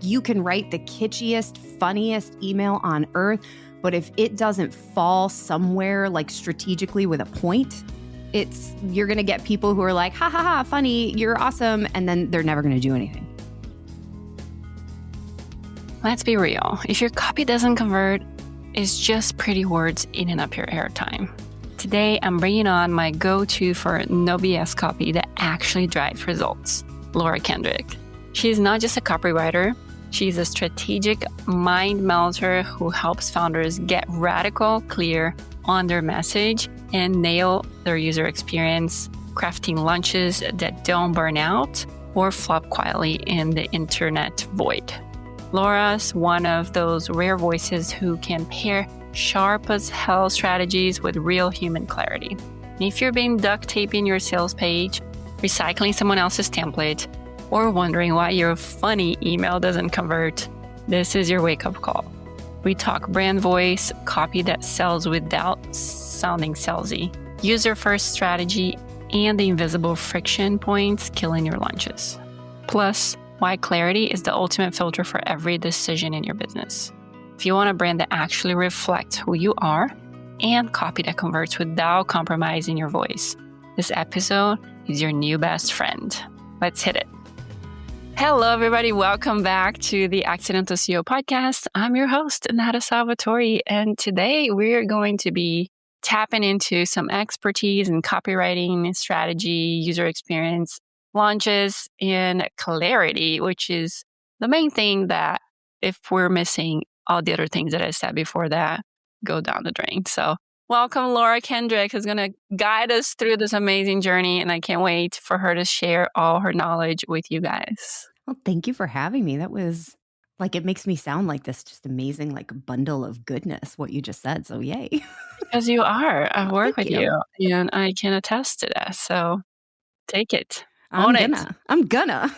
You can write the kitschiest, funniest email on earth, but if it doesn't fall somewhere like strategically with a point, you're going to get people who are like, ha ha ha, funny, you're awesome, and then they're never going to do anything. Let's be real. If your copy doesn't convert, it's just pretty words eating up your airtime. Today, I'm bringing on my go-to for no BS copy that actually drives results, Laura Kendrick. She's not just a copywriter. She's a strategic mind melter who helps founders get radical, clear on their message and nail their user experience, crafting launches that don't burn out or flop quietly in the internet void. Laura's one of those rare voices who can pair sharp as hell strategies with real human clarity. And if you're being duct taping your sales page, recycling someone else's template, or wondering why your funny email doesn't convert, this is your wake-up call. We talk brand voice, copy that sells without sounding salesy, user-first strategy, and the invisible friction points killing your launches. Plus, why clarity is the ultimate filter for every decision in your business. If you want a brand that actually reflects who you are and copy that converts without compromising your voice, this episode is your new best friend. Let's hit it. Hello, everybody. Welcome back to the Accidental CEO podcast. I'm your host, Nada Salvatore, and today we're going to be tapping into some expertise in copywriting, strategy, user experience, launches, and clarity, which is the main thing that if we're missing, all the other things that I said before that go down the drain. So welcome, Laura Kendrick, who's going to guide us through this amazing journey, and I can't wait for her to share all her knowledge with you guys. Well, thank you for having me. That was it makes me sound like this just amazing, bundle of goodness, what you just said. So yay. Because you are. I work with you. And I can attest to that. So take it. I'm gonna.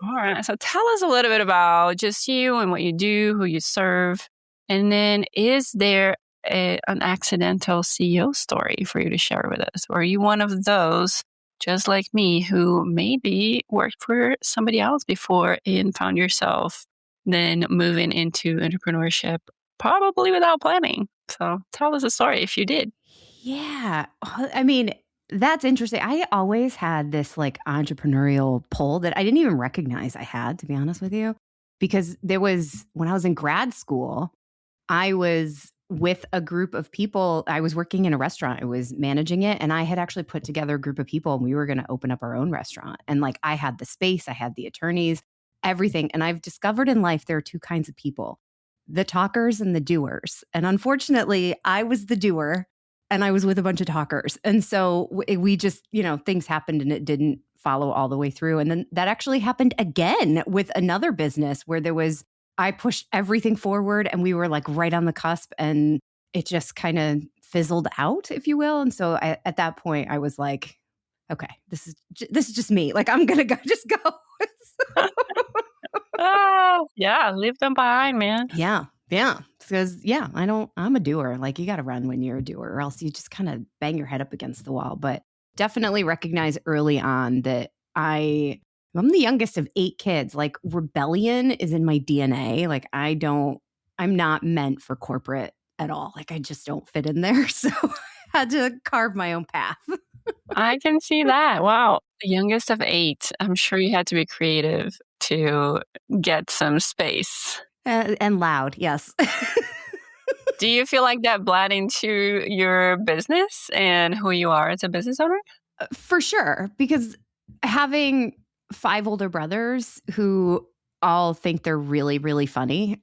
All right. So tell us a little bit about just you and what you do, who you serve. And then is there an accidental CEO story for you to share with us? Or are you one of those, just like me, who maybe worked for somebody else before and found yourself then moving into entrepreneurship, probably without planning? So tell us a story if you did. Yeah. I mean, that's interesting. I always had this entrepreneurial pull that I didn't even recognize I had, to be honest with you, because when I was in grad school, I was with a group of people. I was working in a restaurant. I was managing it. And I had actually put together a group of people and we were going to open up our own restaurant. And I had the space, I had the attorneys, everything. And I've discovered in life, there are two kinds of people, the talkers and the doers. And unfortunately, I was the doer and I was with a bunch of talkers. And so we just, things happened and it didn't follow all the way through. And then that actually happened again with another business where I pushed everything forward and we were right on the cusp and it just kind of fizzled out, if you will. And so at that point I was like, okay, this is just me. I'm going to just go. Oh, yeah. Leave them behind, man. Yeah. Because I'm a doer. You got to run when you're a doer or else you just kind of bang your head up against the wall. But definitely recognize early on that I'm the youngest of 8 kids. Rebellion is in my DNA. I'm not meant for corporate at all. I just don't fit in there. So I had to carve my own path. I can see that. Wow. The youngest of 8. I'm sure you had to be creative to get some space. And loud, yes. Do you feel like that bled into your business and who you are as a business owner? For sure. Because having 5 older brothers who all think they're really, really funny,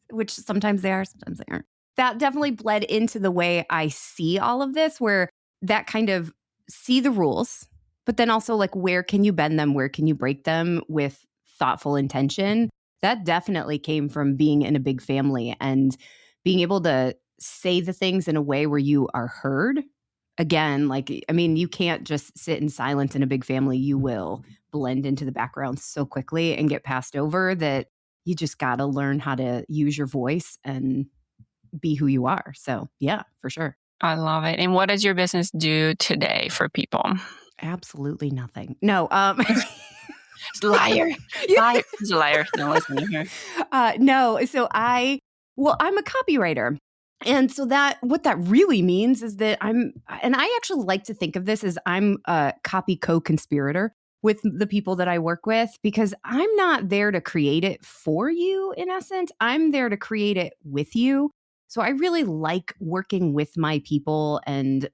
which sometimes they are, sometimes they aren't. That definitely bled into the way I see all of this, where that kind of see the rules, but then also where can you bend them? Where can you break them with thoughtful intention? That definitely came from being in a big family and being able to say the things in a way where you are heard. Again, you can't just sit in silence in a big family. You will blend into the background so quickly and get passed over that you just got to learn how to use your voice and be who you are. So yeah, for sure. I love it. And what does your business do today for people? Absolutely nothing. No. Liar. Yeah. Liar. She's a liar. Don't listen to her. No, so I'm a copywriter. And so what that really means is that and I actually like to think of this as I'm a copy co-conspirator with the people that I work with, because I'm not there to create it for you, in essence. I'm there to create it with you. So I really like working with my people and,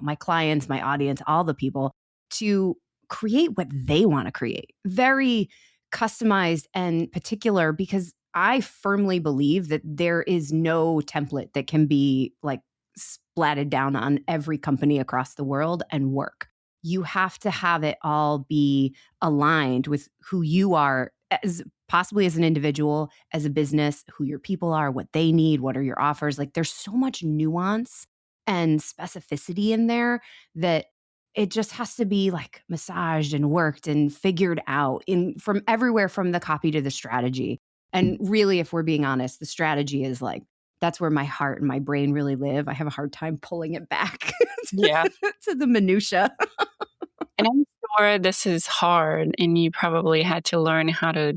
my clients, my audience, all the people, to create what they want to create. Very customized and particular, because I firmly believe that there is no template that can be like splatted down on every company across the world and work. You have to have it all be aligned with who you are, as possibly as an individual, as a business, who your people are, what they need, what are your offers. Like, there's so much nuance and specificity in there that it just has to be like massaged and worked and figured out from everywhere, from the copy to the strategy. And really, if we're being honest, the strategy is like, that's where my heart and my brain really live. I have a hard time pulling it back Yeah. to the minutia. And I'm sure this is hard, and you probably had to learn how to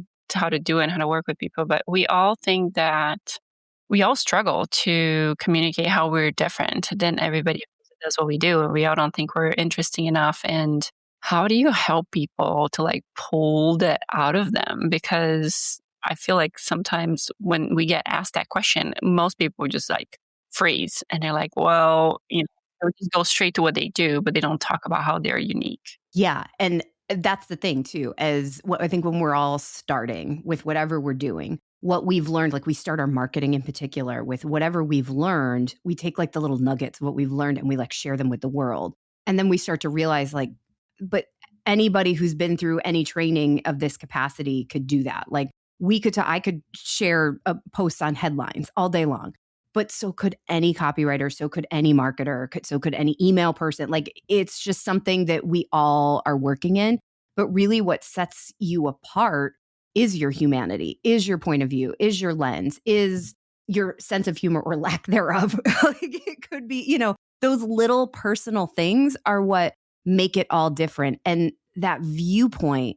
do it and how to work with people. But we all think that we all struggle to communicate how we're different than everybody else that does what we do. And we all don't think we're interesting enough. And how do you help people to like pull that out of them? Because I feel like sometimes when we get asked that question, most people just like freeze and they're like, well, or just go straight to what they do, but they don't talk about how they're unique. Yeah. And that's the thing too, as what I think when we're all starting with whatever we're doing, what we've learned, like we start our marketing in particular with whatever we've learned, we take like the little nuggets of what we've learned and we like share them with the world. And then we start to realize like, but anybody who's been through any training of this capacity could do that. Like I could share posts on headlines all day long. But so could any copywriter, so could any marketer, so could any email person. Like, it's just something that we all are working in. But really what sets you apart is your humanity, is your point of view, is your lens, is your sense of humor or lack thereof. Like, it could be, those little personal things are what make it all different. And that viewpoint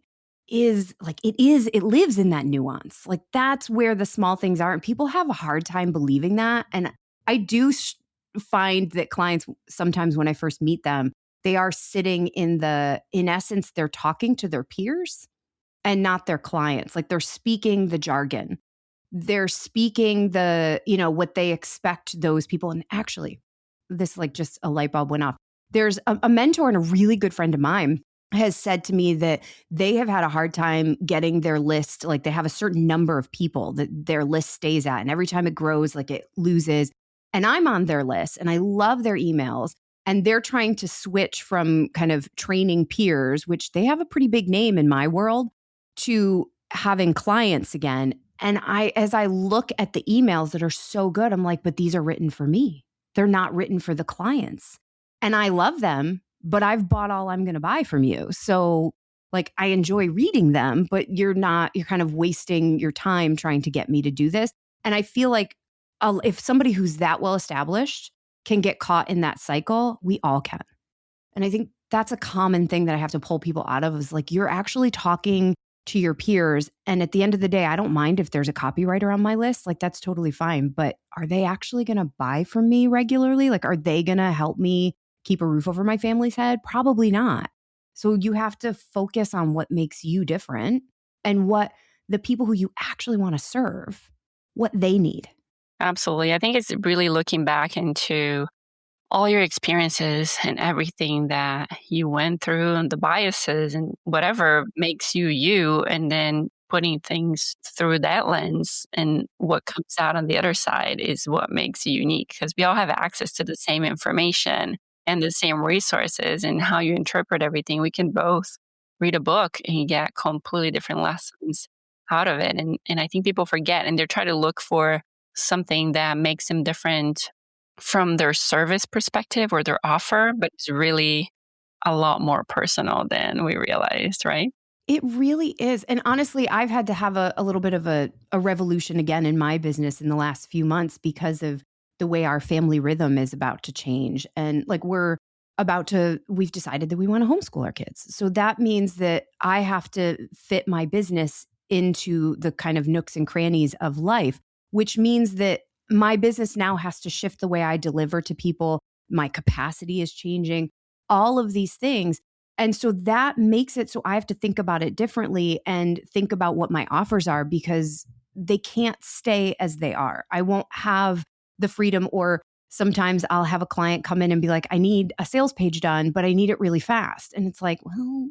is like, it lives in that nuance. Like, that's where the small things are. And people have a hard time believing that. And I do find that clients, sometimes when I first meet them, they are sitting in essence, they're talking to their peers and not their clients. Like, they're speaking the jargon. They're speaking what they expect those people. And actually, this like just a light bulb went off. There's a mentor and a really good friend of mine has said to me that they have had a hard time getting their list. Like, they have a certain number of people that their list stays at. And every time it grows, like, it loses. And I'm on their list and I love their emails. And they're trying to switch from kind of training peers, which they have a pretty big name in my world, to having clients again. And as I look at the emails that are so good, I'm like, but these are written for me. They're not written for the clients. And I love them, but I've bought all I'm going to buy from you. So like, I enjoy reading them, but you're kind of wasting your time trying to get me to do this. And I feel like if somebody who's that well established can get caught in that cycle, we all can. And I think that's a common thing that I have to pull people out of, is like, you're actually talking to your peers. And at the end of the day, I don't mind if there's a copywriter on my list, like, that's totally fine. But are they actually going to buy from me regularly? Like, are they going to help me keep a roof over my family's head? Probably not. So you have to focus on what makes you different and what the people who you actually want to serve, what they need. Absolutely. I think it's really looking back into all your experiences and everything that you went through and the biases and whatever makes you you, and then putting things through that lens, and what comes out on the other side is what makes you unique, because we all have access to the same information and the same resources, and how you interpret everything. We can both read a book and you get completely different lessons out of it. And I think people forget, and they're trying to look for something that makes them different from their service perspective or their offer, but it's really a lot more personal than we realized, right? It really is. And honestly, I've had to have a little bit of a revolution again in my business in the last few months, because of the way our family rhythm is about to change. And like, we're we've decided that we want to homeschool our kids. So that means that I have to fit my business into the kind of nooks and crannies of life, which means that my business now has to shift the way I deliver to people. My capacity is changing, all of these things. And so that makes it so I have to think about it differently and think about what my offers are, because they can't stay as they are. I won't have the freedom, or sometimes I'll have a client come in and be like, I need a sales page done, but I need it really fast. And it's like, well,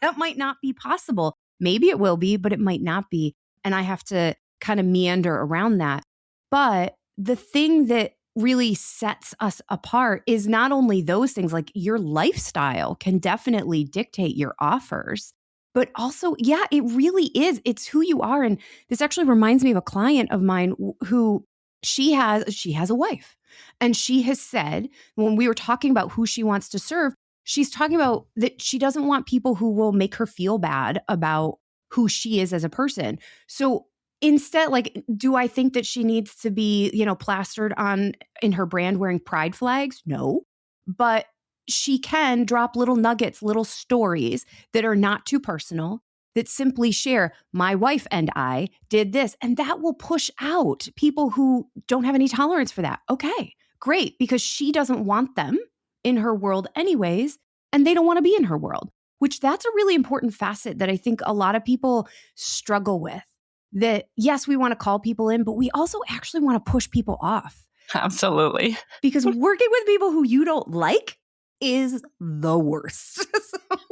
that might not be possible. Maybe it will be, but it might not be. And I have to kind of meander around that. But the thing that really sets us apart is not only those things, like your lifestyle can definitely dictate your offers, but also, yeah, it really is. It's who you are. And this actually reminds me of a client of mine who she has a wife, and she has said, when we were talking about who she wants to serve, she's talking about that she doesn't want people who will make her feel bad about who she is as a person. So instead, like, do I think that she needs to be, plastered on in her brand wearing pride flags? No, but she can drop little nuggets, little stories that are not too personal, that simply share, my wife and I did this. And that will push out people who don't have any tolerance for that. Okay, great, because she doesn't want them in her world anyways, and they don't want to be in her world, which that's a really important facet that I think a lot of people struggle with. That, yes, we want to call people in, but we also actually want to push people off. Absolutely. Because working with people who you don't like is the worst.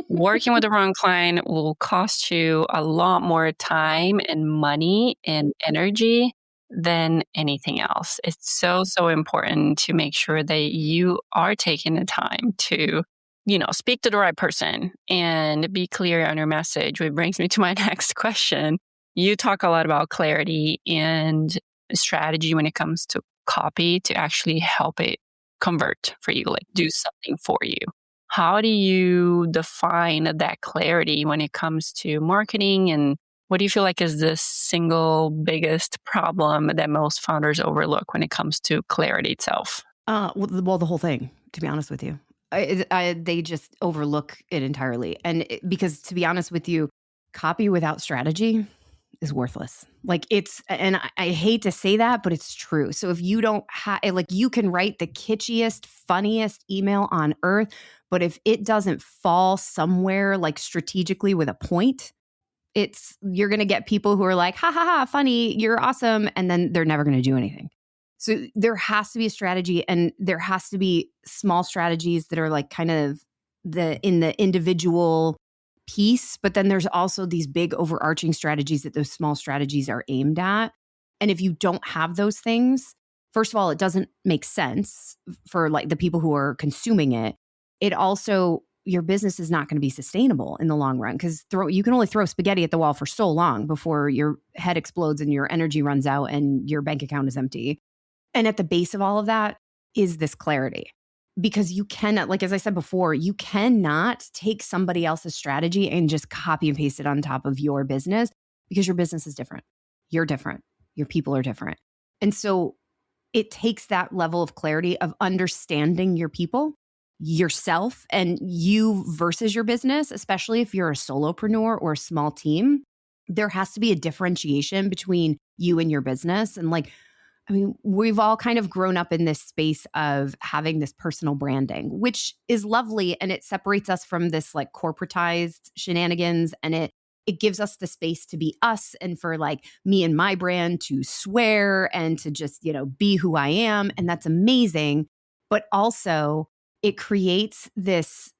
Working with the wrong client will cost you a lot more time and money and energy than anything else. It's so, so important to make sure that you are taking the time to, speak to the right person and be clear on your message, which brings me to my next question. You talk a lot about clarity and strategy when it comes to copy to actually help it convert for you, like do something for you. How do you define that clarity when it comes to marketing? And what do you feel like is the single biggest problem that most founders overlook when it comes to clarity itself? Well, the whole thing, to be honest with you. They just overlook it entirely. And because, to be honest with you, copy without strategy is worthless. Like, and I hate to say that, but it's true. So if you don't have, like, you can write the kitschiest, funniest email on earth, but if it doesn't fall somewhere like strategically with a point, you're going to get people who are like, ha ha ha, funny, you're awesome. And then they're never going to do anything. So there has to be a strategy, and there has to be small strategies that are like kind of in the individual piece, but then there's also these big overarching strategies that those small strategies are aimed at. And if you don't have those things, first of all, it doesn't make sense for like the people who are consuming it. It also, your business is not going to be sustainable in the long run, because you can only throw spaghetti at the wall for so long before your head explodes and your energy runs out and your bank account is empty. And at the base of all of that is this clarity. Because you cannot, like, as I said before, you cannot take somebody else's strategy and just copy and paste it on top of your business, because your business is different. You're different. Your people are different. And so it takes that level of clarity of understanding your people, yourself, and you versus your business, especially if you're a solopreneur or a small team. There has to be a differentiation between you and your business. And we've all kind of grown up in this space of having this personal branding, which is lovely. And it separates us from this like corporatized shenanigans. And it gives us the space to be us, and for like me and my brand to swear and to just, be who I am. And that's amazing. But also it creates this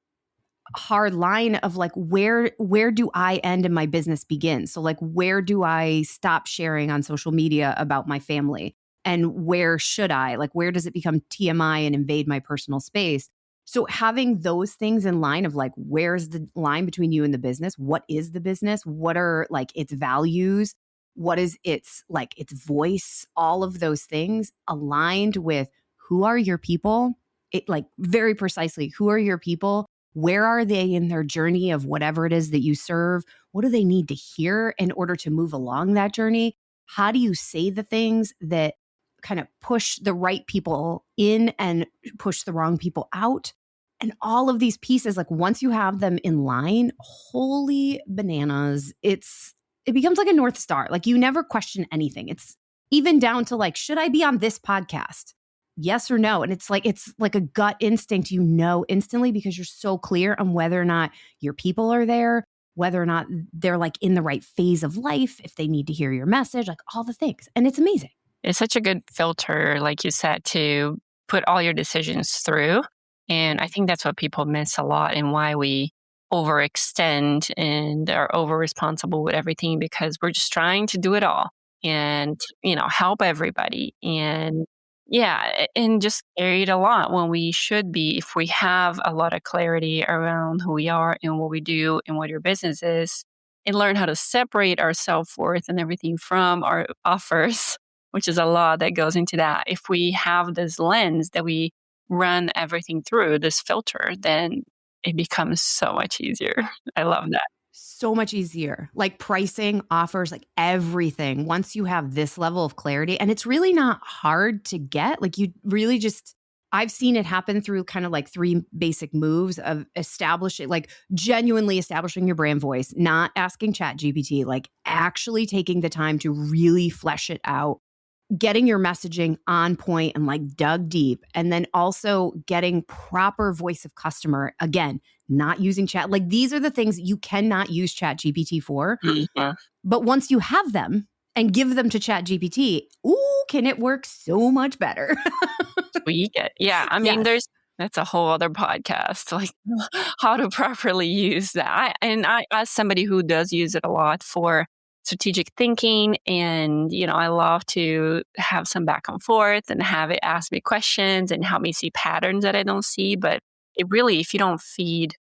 hard line of like, where do I end and my business begin? So like, where do I stop sharing on social media about my family? And where should I? Like, where does it become TMI and invade my personal space? So having those things in line of like, where's the line between you and the business? What is the business? What are like its values? What is its voice? All of those things aligned with who are your people? It like very precisely, who are your people? Where are they in their journey of whatever it is that you serve? What do they need to hear in order to move along that journey? How do you say the things that kind of push the right people in and push the wrong people out? And all of these pieces, like once you have them in line, holy bananas, it becomes like a North Star. Like you never question anything. It's even down to like, should I be on this podcast? Yes or no. And it's like a gut instinct, instantly because you're so clear on whether or not your people are there, whether or not they're like in the right phase of life, if they need to hear your message, like all the things. And it's amazing. It's such a good filter, like you said, to put all your decisions through. And I think that's what people miss a lot and why we overextend and are over responsible with everything because we're just trying to do it all and, help everybody. And yeah, and just carry it a lot when we should be, if we have a lot of clarity around who we are and what we do and what your business is, and learn how to separate our self worth and everything from our offers, which is a lot that goes into that. If we have this lens that we run everything through, this filter, then it becomes so much easier. I love that. So much easier. Like pricing, offers, like everything. Once you have this level of clarity, and it's really not hard to get, like you really just, I've seen it happen through kind of like 3 basic moves of establishing, like genuinely establishing your brand voice, not asking ChatGPT, like actually taking the time to really flesh it out, getting your messaging on point and like dug deep, and then also getting proper voice of customer. Again, not using chat. Like these are the things you cannot use Chat GPT for. Mm-hmm. But once you have them and give them to Chat GPT, ooh, can it work so much better? Tweak it. Yeah. I mean, Yes. that's a whole other podcast, like how to properly use that. I, as somebody who does use it a lot for strategic thinking, and, I love to have some back and forth and have it ask me questions and help me see patterns that I don't see. But it really, if you don't feed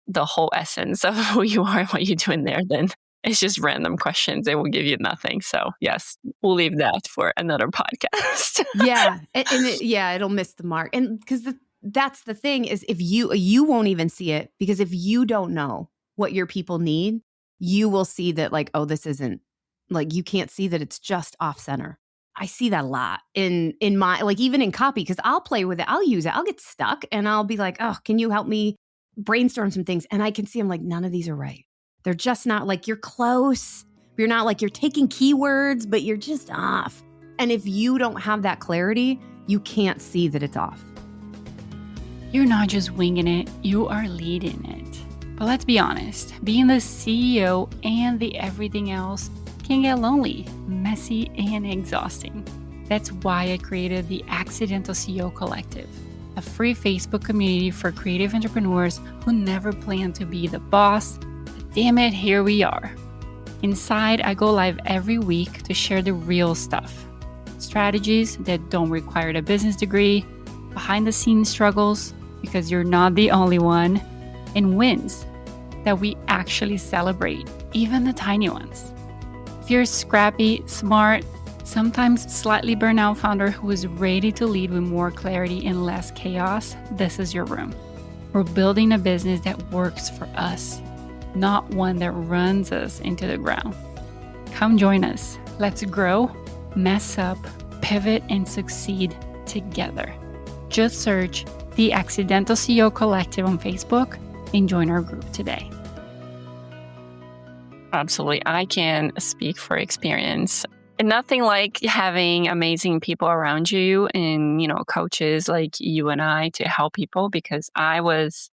the whole essence of who you are and what you do in there, then it's just random questions. It will give you nothing. So yes, we'll leave that for another podcast. Yeah. It'll miss the mark. And because that's the thing is if you won't even see it, because if you don't know what your people need, you will see that like, oh, this isn't, like you can't see that it's just off center. I see that a lot in my, like even in copy, because I'll play with it. I'll use it. I'll get stuck and I'll be like, oh, can you help me brainstorm some things? And I can see I'm like, none of these are right. They're just not, like, you're close. You're not like you're taking keywords, but you're just off. And if you don't have that clarity, you can't see that it's off. You're not just winging it, you are leading it. But let's be honest, being the CEO and the everything else can get lonely, messy, and exhausting. That's why I created the Accidental CEO Collective, a free Facebook community for creative entrepreneurs who never plan to be the boss. But damn it, here we are. Inside, I go live every week to share the real stuff. Strategies that don't require a business degree, behind the scenes struggles, because you're not the only one, and wins that we actually celebrate, even the tiny ones. If you're a scrappy, smart, sometimes slightly burnout founder who is ready to lead with more clarity and less chaos, this is your room. We're building a business that works for us, not one that runs us into the ground. Come join us. Let's grow, mess up, pivot, and succeed together. Just search the Accidental CEO Collective on Facebook and join our group today. Absolutely. I can speak for experience. And nothing like having amazing people around you and, coaches like you and I to help people, because I was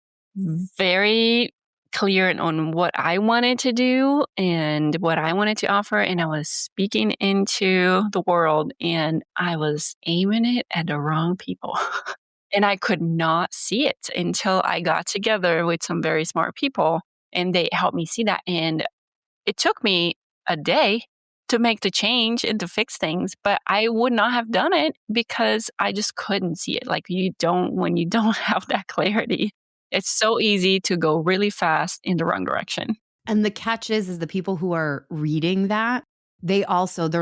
very clear on what I wanted to do and what I wanted to offer. And I was speaking into the world and I was aiming it at the wrong people. And I could not see it until I got together with some very smart people and they helped me see that. And it took me a day to make the change and to fix things, but I would not have done it because I just couldn't see it. Like when you don't have that clarity, it's so easy to go really fast in the wrong direction. And the catch is the people who are reading that, they're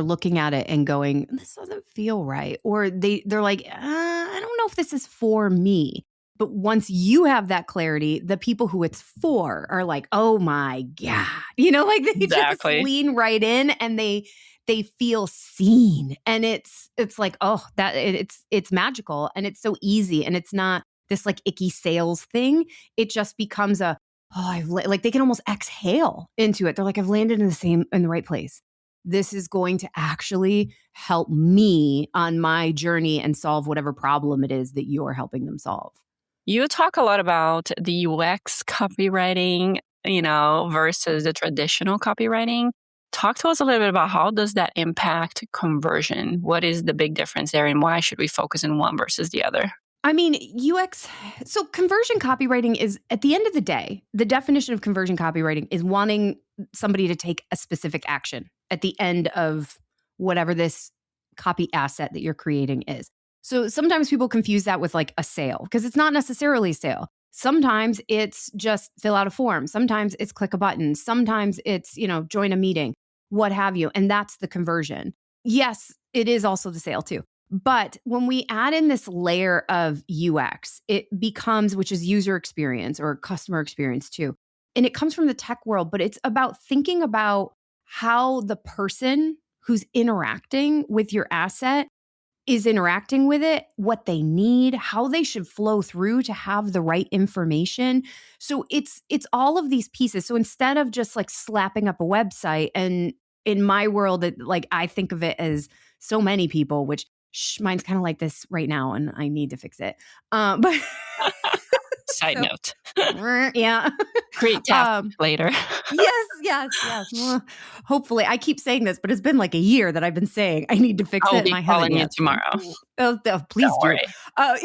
looking at it and going, this doesn't feel right. Or they're like, I don't know if this is for me. But once you have that clarity, the people who it's for are like, oh my God, like they Exactly. Just lean right in and they feel seen. And it's like, oh, that it's magical and it's so easy. And it's not this like icky sales thing. It just becomes like they can almost exhale into it. They're like, I've landed in the right place. This is going to actually help me on my journey and solve whatever problem it is that you're helping them solve. You talk a lot about the UX copywriting, versus the traditional copywriting. Talk to us a little bit about how does that impact conversion? What is the big difference there and why should we focus on one versus the other? I mean, so conversion copywriting is, at the end of the day, the definition of conversion copywriting is wanting somebody to take a specific action at the end of whatever this copy asset that you're creating is. So sometimes people confuse that with like a sale, because it's not necessarily a sale. Sometimes it's just fill out a form. Sometimes it's click a button. Sometimes it's, join a meeting, what have you. And that's the conversion. Yes, it is also the sale too. But when we add in this layer of UX, it becomes, which is user experience or customer experience too. And it comes from the tech world, but it's about thinking about how the person who's interacting with your asset is interacting with it, what they need, how they should flow through to have the right information. So it's all of these pieces. So instead of just like slapping up a website, and in my world, I think of it as so many people, which mine's kind of like this right now, and I need to fix it. But Side note. Yeah. Great task later. Yes. Well, hopefully, I keep saying this, but it's been like a year that I've been saying I need to fix I'll it. be And I calling haven't you yet. tomorrow. Please Don't do. worry. Yeah.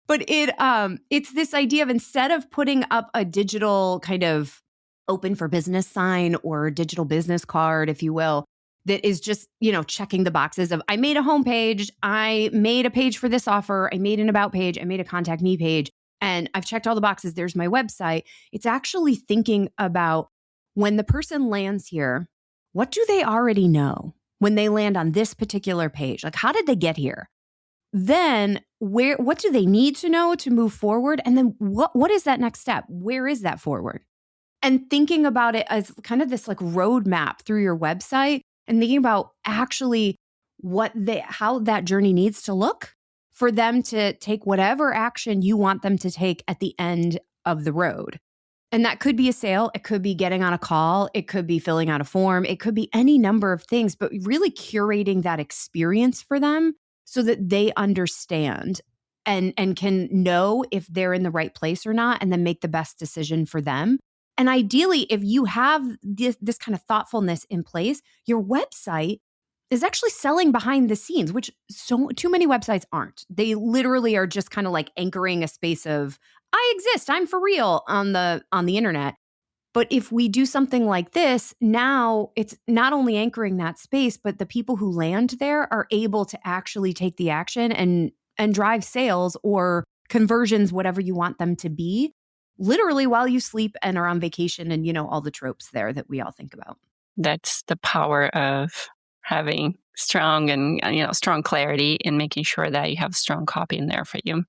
But it's this idea of, instead of putting up a digital kind of open for business sign or digital business card, if you will, that is just, checking the boxes of, I made a homepage, I made a page for this offer, I made an about page, I made a contact me page, and I've checked all the boxes, there's my website. It's actually thinking about, when the person lands here, what do they already know when they land on this particular page? Like, how did they get here? Then what do they need to know to move forward? And then what is that next step? Where is that forward? And thinking about it as kind of this like roadmap through your website, and thinking about actually how that journey needs to look for them to take whatever action you want them to take at the end of the road. And that could be a sale. It could be getting on a call. It could be filling out a form. It could be any number of things, but really curating that experience for them so that they understand and can know if they're in the right place or not, and then make the best decision for them. And ideally, if you have this kind of thoughtfulness in place, your website is actually selling behind the scenes, which too many websites aren't. They literally are just kind of like anchoring a space of, I exist, I'm for real on the internet. But if we do something like this, now it's not only anchoring that space, but the people who land there are able to actually take the action and drive sales or conversions, whatever you want them to be, literally while you sleep and are on vacation, and all the tropes there that we all think about. That's the power of having strong and strong clarity in making sure that you have strong copy in there for you.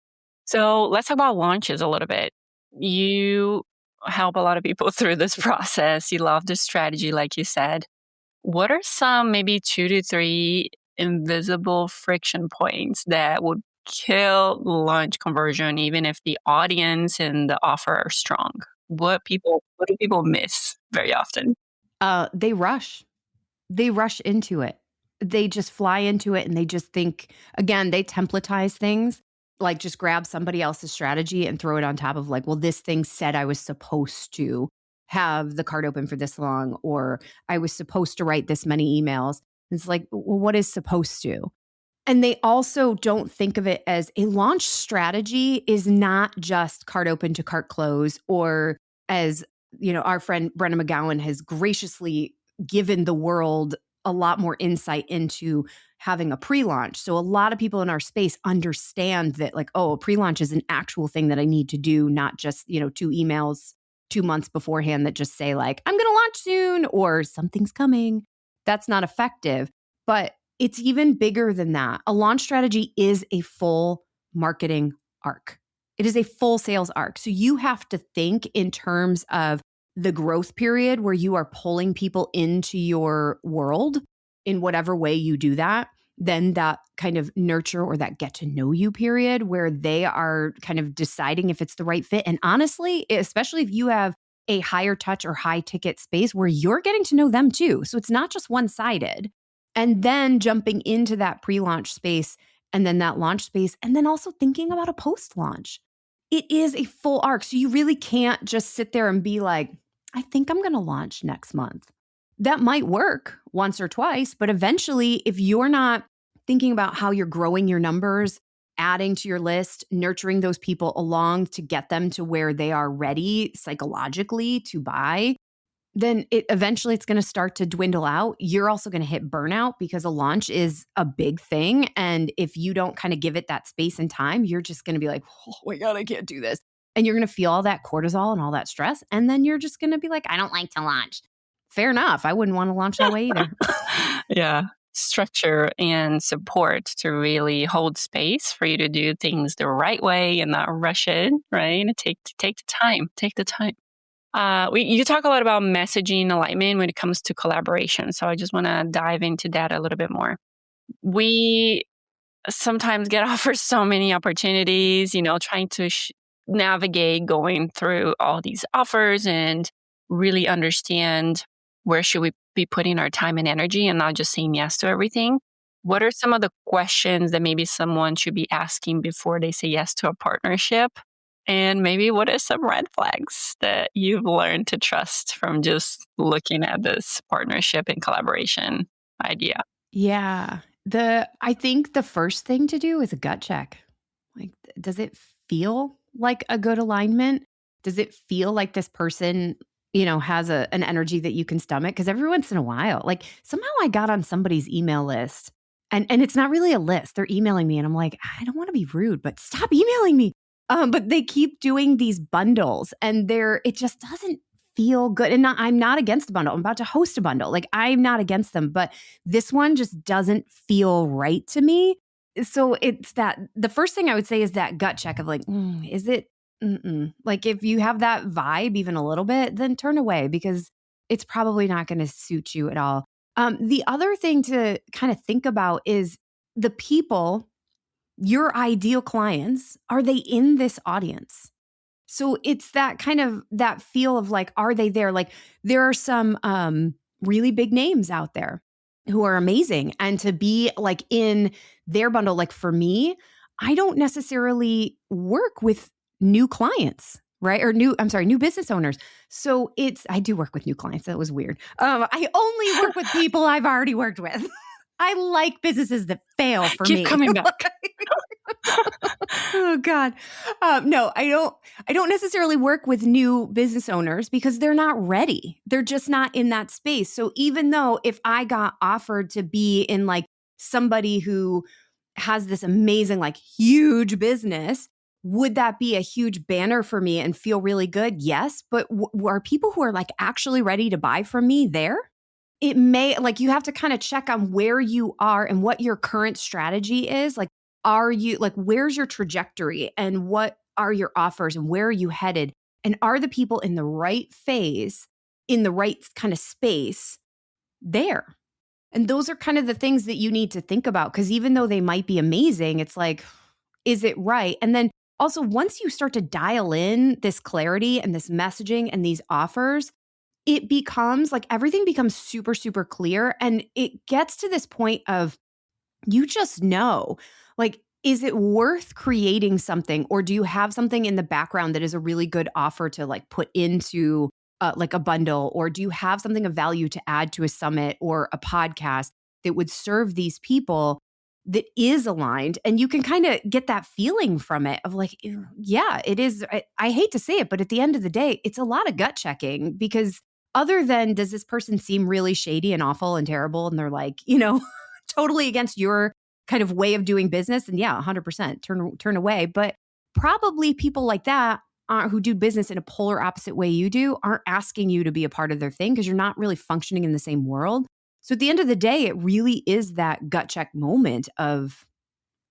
So let's talk about launches a little bit. You help a lot of people through this process. You love this strategy, like you said. What are some maybe 2 to 3 invisible friction points that would kill launch conversion, even if the audience and the offer are strong? What do people miss very often? They rush. They rush into it. They just fly into it, and they just think, again, they templatize things, like just grab somebody else's strategy and throw it on top of like, well, this thing said I was supposed to have the cart open for this long, or I was supposed to write this many emails. It's like, well, what is supposed to? And they also don't think of it as a launch strategy is not just cart open to cart close, or as, our friend Brenna McGowan has graciously given the world a lot more insight into having a pre-launch. So a lot of people in our space understand that like, oh, a pre-launch is an actual thing that I need to do, not just, 2 emails 2 months beforehand that just say like, I'm going to launch soon or something's coming. That's not effective. But it's even bigger than that. A launch strategy is a full marketing arc. It is a full sales arc. So you have to think in terms of the growth period where you are pulling people into your world in whatever way you do that. then that kind of nurture or that get to know you period where they are kind of deciding if it's the right fit. And honestly, especially if you have a higher touch or high ticket space where you're getting to know them too. So it's not just one sided. And then jumping into that pre launch space and then that launch space, and then also thinking about a post launch. It is a full arc. So you really can't just sit there and be like, I think I'm going to launch next month. That might work once or twice, but eventually, if you're not thinking about how you're growing your numbers, adding to your list, nurturing those people along to get them to where they are ready psychologically to buy, then eventually it's going to start to dwindle out. You're also going to hit burnout because a launch is a big thing. And if you don't kind of give it that space and time, you're just going to be like, oh my God, I can't do this. And you're going to feel all that cortisol and all that stress. And then you're just going to be like, I don't like to launch. Fair enough. I wouldn't want to launch that way either. Yeah. Structure and support to really hold space for you to do things the right way and not rush it, right? Take the time. Take the time. You talk a lot about messaging alignment when it comes to collaboration. So I just want to dive into that a little bit more. We sometimes get offered so many opportunities, trying to navigate going through all these offers and really understand where should we be putting our time and energy and not just saying yes to everything. What are some of the questions that maybe someone should be asking before they say yes to a partnership? And maybe what are some red flags that you've learned to trust from just looking at this partnership and collaboration idea? Yeah. I think the first thing to do is a gut check. Like, does it feel like a good alignment? Does it feel like this person, has an energy that you can stomach? Because every once in a while, like somehow I got on somebody's email list and it's not really a list. They're emailing me and I'm like, I don't want to be rude, but stop emailing me. But they keep doing these bundles and it just doesn't feel good. And I'm not against a bundle. I'm about to host a bundle. Like I'm not against them, but this one just doesn't feel right to me. So it's that the first thing I would say is that gut check of like, is it? Like if you have that vibe even a little bit, then turn away because it's probably not going to suit you at all. The other thing to kind of think about is the people, your ideal clients, are they in this audience? So it's that kind of that feel of like, are they there? Like there are some really big names out there who are amazing. And to be like in their bundle, like for me, I don't necessarily work with new clients, right? Or new business owners. So I do work with new clients. That was weird. I only work with people I've already worked with. I like businesses that fail for me. Keep coming back. Oh God. No, I don't necessarily work with new business owners because they're not ready. They're just not in that space. So even though if I got offered to be in like somebody who has this amazing, like huge business, would that be a huge banner for me and feel really good? Yes. But are people who are like actually ready to buy from me there? It may, like, you have to kind of check on where you are and what your current strategy is. Like, are you, like, where's your trajectory and what are your offers and where are you headed? And are the people in the right phase, in the right kind of space there? And those are kind of the things that you need to think about because even though they might be amazing, it's like, is it right? And then also, once you start to dial in this clarity and this messaging and these offers, it becomes like everything becomes super, super clear. And it gets to this point of you just know, like, is it worth creating something or do you have something in the background that is a really good offer to like put into like a bundle, or do you have something of value to add to a summit or a podcast that would serve these people that is aligned? And you can kind of get that feeling from it of like, yeah, it is. I hate to say it, but at the end of the day, it's a lot of gut checking because other than does this person seem really shady and awful and terrible and they're like, totally against your kind of way of doing business, and yeah, 100% turn away. But probably people like that who do business in a polar opposite way you do aren't asking you to be a part of their thing because you're not really functioning in the same world. So at the end of the day, it really is that gut check moment of,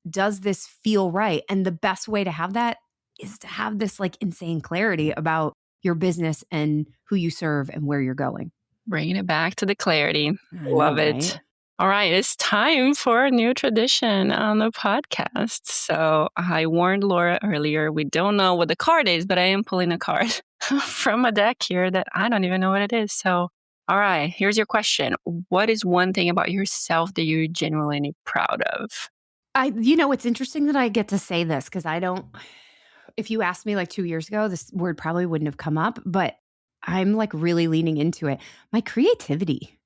does this feel right? And the best way to have that is to have this like insane clarity about your business and who you serve and where you're going. Bringing it back to the clarity. I Love know, it. right? All right, it's time for a new tradition on the podcast. So I warned Laura earlier, we don't know what the card is, but I am pulling a card from a deck here that I don't even know what it is. So, all right, here's your question. What is one thing about yourself that you're genuinely proud of? It's interesting that I get to say this because if you asked me like 2 years ago, this word probably wouldn't have come up, but I'm like really leaning into it. My creativity.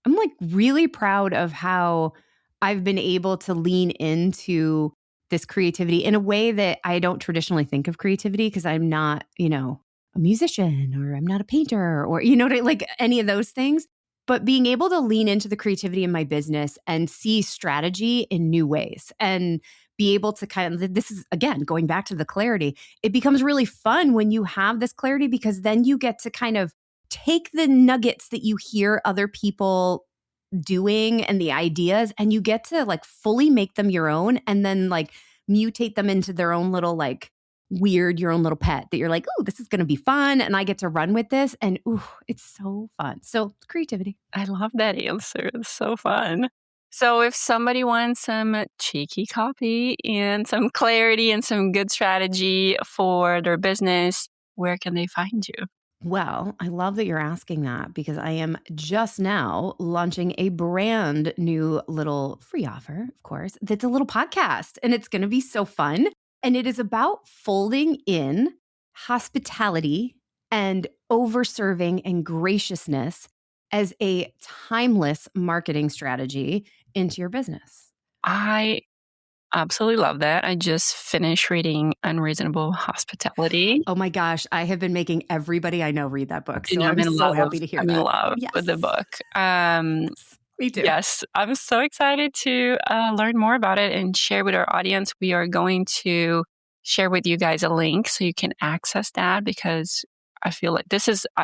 I'm like really proud of how I've been able to lean into this creativity in a way that I don't traditionally think of creativity because I'm not, a musician or I'm not a painter or, like any of those things. But being able to lean into the creativity in my business and see strategy in new ways and be able to this is again, going back to the clarity, it becomes really fun when you have this clarity because then you get to kind of take the nuggets that you hear other people doing and the ideas and you get to like fully make them your own and then like mutate them into their own little like your own little pet that you're like, oh, this is going to be fun and I get to run with this and it's so fun. So creativity. I love that answer. It's so fun. So if somebody wants some cheeky copy and some clarity and some good strategy for their business, where can they find you? Well, I love that you're asking that because I am just now launching a brand new little free offer, of course, that's a little podcast and it's going to be so fun. And it is about folding in hospitality and overserving and graciousness as a timeless marketing strategy into your business. I absolutely love that. I just finished reading Unreasonable Hospitality. Oh my gosh, I have been making everybody I know read that book. So I'm I'm so happy to hear that. I'm in love with the book. Me too. Yes, I'm so excited to learn more about it and share with our audience. We are going to share with you guys a link so you can access that because I feel like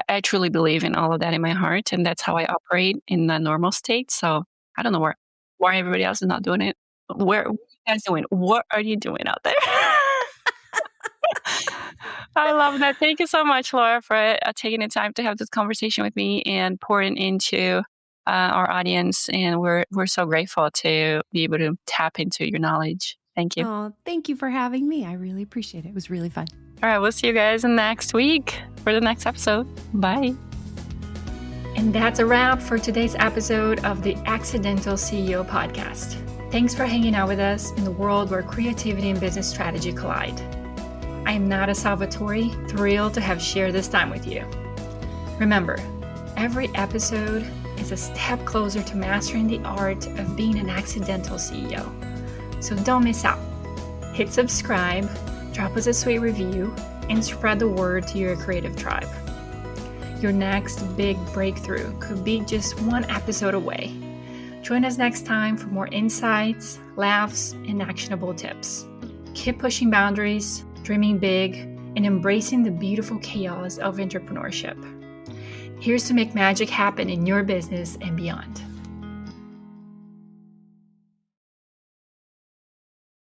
I truly believe in all of that in my heart. And that's how I operate in the normal state. So I don't know why everybody else is not doing it. What are you guys doing? What are you doing out there? I love that. Thank you so much, Laura, for taking the time to have this conversation with me and pouring into our audience. And we're so grateful to be able to tap into your knowledge. Thank you. Oh, thank you for having me. I really appreciate it. It was really fun. All right, we'll see you guys next week for the next episode. Bye. And that's a wrap for today's episode of the Accidental CEO podcast. Thanks for hanging out with us in the world where creativity and business strategy collide. I am Nada Salvatore, thrilled to have shared this time with you. Remember, every episode is a step closer to mastering the art of being an accidental CEO. So don't miss out. Hit subscribe, drop us a sweet review, and spread the word to your creative tribe. Your next big breakthrough could be just one episode away. Join us next time for more insights, laughs, and actionable tips. Keep pushing boundaries, dreaming big, and embracing the beautiful chaos of entrepreneurship. Here's to make magic happen in your business and beyond.